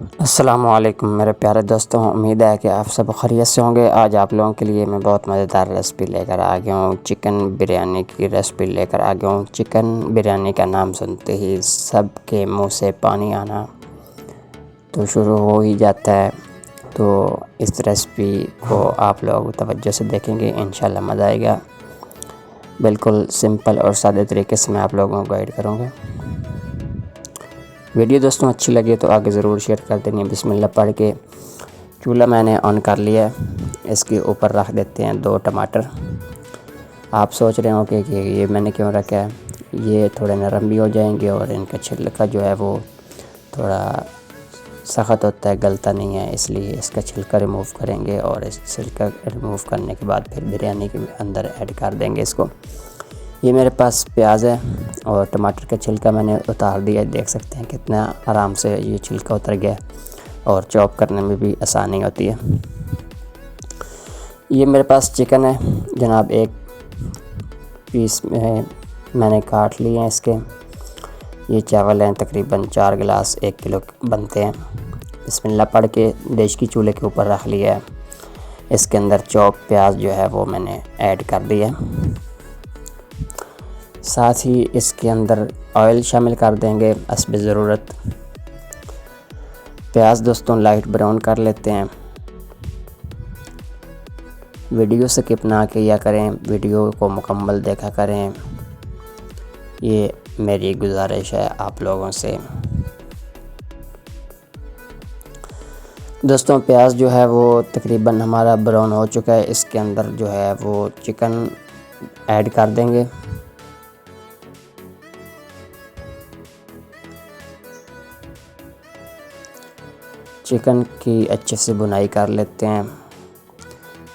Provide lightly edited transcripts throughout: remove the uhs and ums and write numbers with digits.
السلام علیکم میرے پیارے دوستوں، امید ہے کہ آپ سب خیریت سے ہوں گے۔ آج آپ لوگوں کے لیے میں بہت مزیدار ریسپی لے کر آ گیا ہوں۔ چکن بریانی کی ریسپی لے کر آ گیا ہوں۔ چکن بریانی کا نام سنتے ہی سب کے منہ سے پانی آنا تو شروع ہو ہی جاتا ہے۔ تو اس ریسپی کو آپ لوگ توجہ سے دیکھیں گے، انشاءاللہ مزہ آئے گا۔ بالکل سمپل اور سادے طریقے سے میں آپ لوگوں کو گائیڈ کروں گا۔ ویڈیو دوستوں اچھی لگے تو آگے ضرور شیئر کر دیں گے۔ بسم اللہ پڑھ کے چولہا میں نے آن کر لیا ہے۔ اس کے اوپر رکھ دیتے ہیں 2 ٹماٹر۔ آپ سوچ رہے ہوں کہ یہ میں نے کیوں رکھا ہے، یہ تھوڑے نرم بھی ہو جائیں گے اور ان کا چھلکا جو ہے وہ تھوڑا سخت ہوتا ہے، گلتا نہیں ہے، اس لیے اس کا چھلکا ریموو کریں گے اور اس چھلکا ریموو کرنے کے بعد پھر بریانی کے اندر ایڈ کر دیں گے اس کو۔ یہ میرے پاس پیاز ہے اور ٹماٹر کا چھلکا میں نے اتار دیا ہے، دیکھ سکتے ہیں کتنا آرام سے یہ چھلکا اتر گیا اور چاپ کرنے میں بھی آسانی ہوتی ہے۔ یہ میرے پاس چکن ہے جناب، 1 پیس میں نے کاٹ لیے ہیں اس کے۔ یہ چاول ہیں تقریباً 4 گلاس 1 کلو بنتے ہیں۔ بسم اللہ پڑھ کے دیش کی چولہے کے اوپر رکھ لیا ہے۔ اس کے اندر چوپ پیاز جو ہے وہ میں نے ایڈ کر دیا ہے۔ ساتھ ہی اس کے اندر آئل شامل کر دیں گے حسب ضرورت۔ پیاز دوستوں لائٹ براؤن کر لیتے ہیں۔ ویڈیو سکپ نہ کیا کریں، ویڈیو کو مکمل دیکھا کریں، یہ میری گزارش ہے آپ لوگوں سے۔ دوستوں پیاز جو ہے وہ تقریباً ہمارا براؤن ہو چکا ہے۔ اس کے اندر جو ہے وہ چکن ایڈ کر دیں گے۔ چکن کی اچھے سے بنائی کر لیتے ہیں،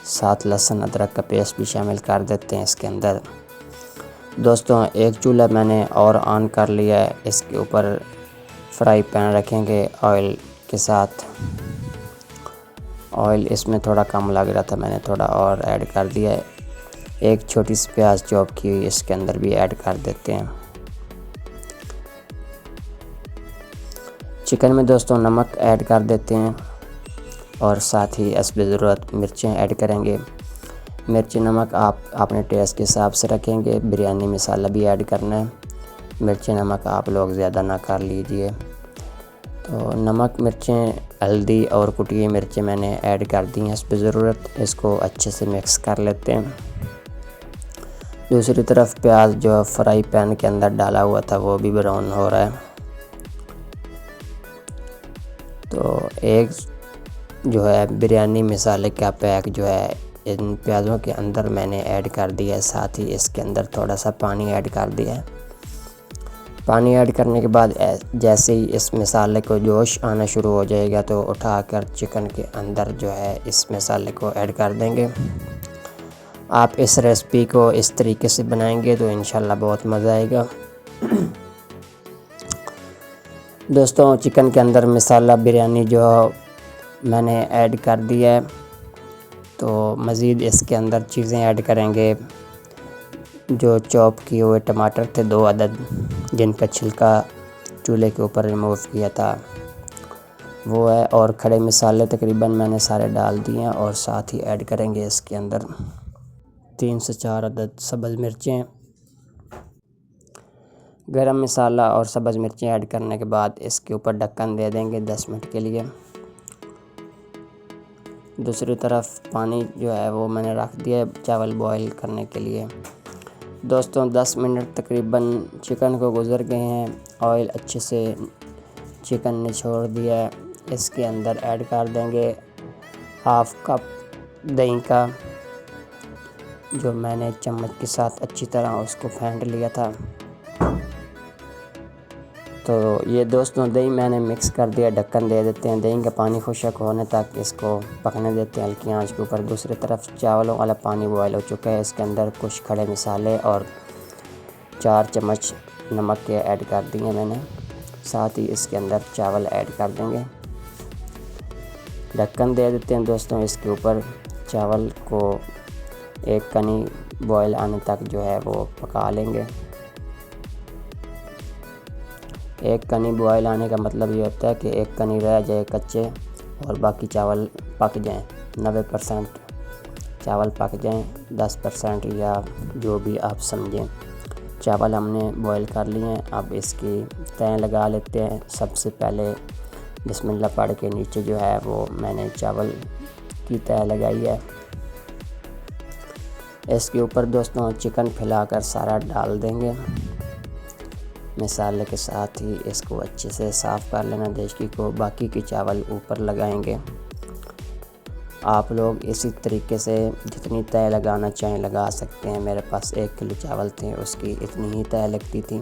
ساتھ لہسن ادرک کا پیسٹ بھی شامل کر دیتے ہیں اس کے اندر۔ دوستوں ایک چولہا میں نے اور آن کر لیا ہے، اس کے اوپر فرائی پین رکھیں گے آئل کے ساتھ۔ آئل اس میں تھوڑا کم لگ رہا تھا، میں نے تھوڑا اور ایڈ کر دیا ہے۔ 1 چھوٹی سی پیاز چوپ کی ہوئی اس کے اندر بھی ایڈ کر دیتے ہیں۔ چکن میں دوستوں نمک ایڈ کر دیتے ہیں اور ساتھ ہی حسب ضرورت مرچیں ایڈ کریں گے۔ مرچ نمک آپ اپنے ٹیسٹ کے حساب سے رکھیں گے۔ بریانی مسالہ بھی ایڈ کرنا ہے، مرچ نمک آپ لوگ زیادہ نہ کر لیجئے۔ تو نمک، مرچیں، ہلدی اور کٹی ہوئی مرچیں میں نے ایڈ کر دی ہیں حسب ضرورت۔ اس کو اچھے سے مکس کر لیتے ہیں۔ دوسری طرف پیاز جو فرائی پین کے اندر ڈالا ہوا تھا وہ بھی براؤن ہو رہا ہے۔ تو ایک جو ہے بریانی مسالے کا پیک جو ہے ان پیازوں کے اندر میں نے ایڈ کر دیا ہے، ساتھ ہی اس کے اندر تھوڑا سا پانی ایڈ کر دیا ہے۔ پانی ایڈ کرنے کے بعد جیسے ہی اس مسالے کو جوش آنا شروع ہو جائے گا تو اٹھا کر چکن کے اندر جو ہے اس مسالے کو ایڈ کر دیں گے۔ آپ اس ریسپی کو اس طریقے سے بنائیں گے تو انشاءاللہ بہت مزہ آئے گا۔ دوستوں چکن کے اندر مسالہ بریانی جو میں نے ایڈ کر دیا ہے، تو مزید اس کے اندر چیزیں ایڈ کریں گے۔ جو چوپ کیے ہوئے ٹماٹر تھے 2 عدد، جن کا چھلکا چولہے کے اوپر ریموو کیا تھا وہ ہے، اور کھڑے مسالے تقریباً میں نے سارے ڈال دیے ہیں، اور ساتھ ہی ایڈ کریں گے اس کے اندر 3 سے 4 عدد سبز مرچیں۔ گرم مسالہ اور سبز مرچیں ایڈ کرنے کے بعد اس کے اوپر ڈھکن دے دیں گے 10 منٹ کے لیے۔ دوسری طرف پانی جو ہے وہ میں نے رکھ دیا ہے چاول بوائل کرنے کے لیے۔ دوستوں 10 منٹ تقریباً چکن کو گزر گئے ہیں، آئل اچھے سے چکن نے چھوڑ دیا ہے۔ اس کے اندر ایڈ کر دیں گے ½ کپ دہی کا، جو میں نے چمچ کے ساتھ اچھی طرح اس کو پھینٹ لیا تھا۔ تو یہ دوستوں دہی میں نے مکس کر دیا، ڈھکن دے دیتے ہیں، دہی کا پانی خشک ہونے تک اس کو پکنے دیتے ہیں ہلکی آنچ کے اوپر۔ دوسری طرف چاولوں والا پانی بوائل ہو چکا ہے، اس کے اندر کچھ کھڑے مسالے اور 4 چمچ نمک کے ایڈ کر دیے میں نے، ساتھ ہی اس کے اندر چاول ایڈ کر دیں گے۔ ڈھکن دے دیتے ہیں دوستوں اس کے اوپر، چاول کو 1 کنی بوائل آنے تک جو ہے وہ پکا لیں گے۔ ایک کنی بوائل آنے کا مطلب یہ ہوتا ہے کہ ایک کنی رہ جائے کچے اور باقی چاول پک جائیں، 90% چاول پک جائیں، 10% یا جو بھی آپ سمجھیں۔ چاول ہم نے بوائل کر لیے ہیں، اب اس کی تہیں لگا لیتے ہیں۔ سب سے پہلے بسم اللہ پڑھ کے نیچے جو ہے وہ میں نے چاول کی تہ لگائی ہے۔ اس کے اوپر دوستوں چکن پھیلا کر سارا ڈال دیں گے، مسالے کے ساتھ ہی اس کو اچھے سے صاف کر لینا دیشکی کو۔ باقی کے چاول اوپر لگائیں گے۔ آپ لوگ اسی طریقے سے جتنی تہ لگانا چاہیں لگا سکتے ہیں۔ میرے پاس 1 کلو چاول تھے، اس کی اتنی ہی تہ لگتی تھی۔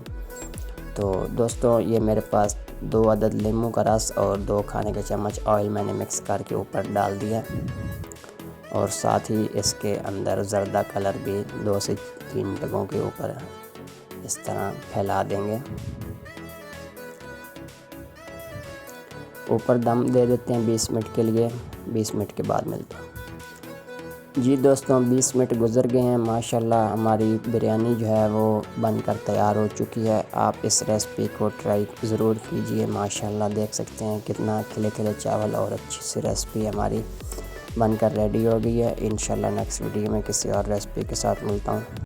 تو دوستوں یہ میرے پاس 2 عدد لیموں کا رس اور 2 کھانے کے چمچ آئل میں نے مکس کر کے اوپر ڈال دیا، اور ساتھ ہی اس کے اندر زردہ کلر بھی 2 سے 3 ڈگوں کے اوپر اس طرح پھیلا دیں گے۔ اوپر دم دے دیتے ہیں 20 منٹ کے لیے۔ 20 منٹ کے بعد ملتے ہیں۔ جی دوستوں 20 منٹ گزر گئے ہیں، ماشاءاللہ ہماری بریانی جو ہے وہ بن کر تیار ہو چکی ہے۔ آپ اس ریسپی کو ٹرائی ضرور کیجئے۔ ماشاءاللہ دیکھ سکتے ہیں کتنا کھلے کھلے چاول اور اچھی سی ریسپی ہماری بن کر ریڈی ہو گئی ہے۔ انشاءاللہ نیکسٹ ویڈیو میں کسی اور ریسپی کے ساتھ ملتا ہوں۔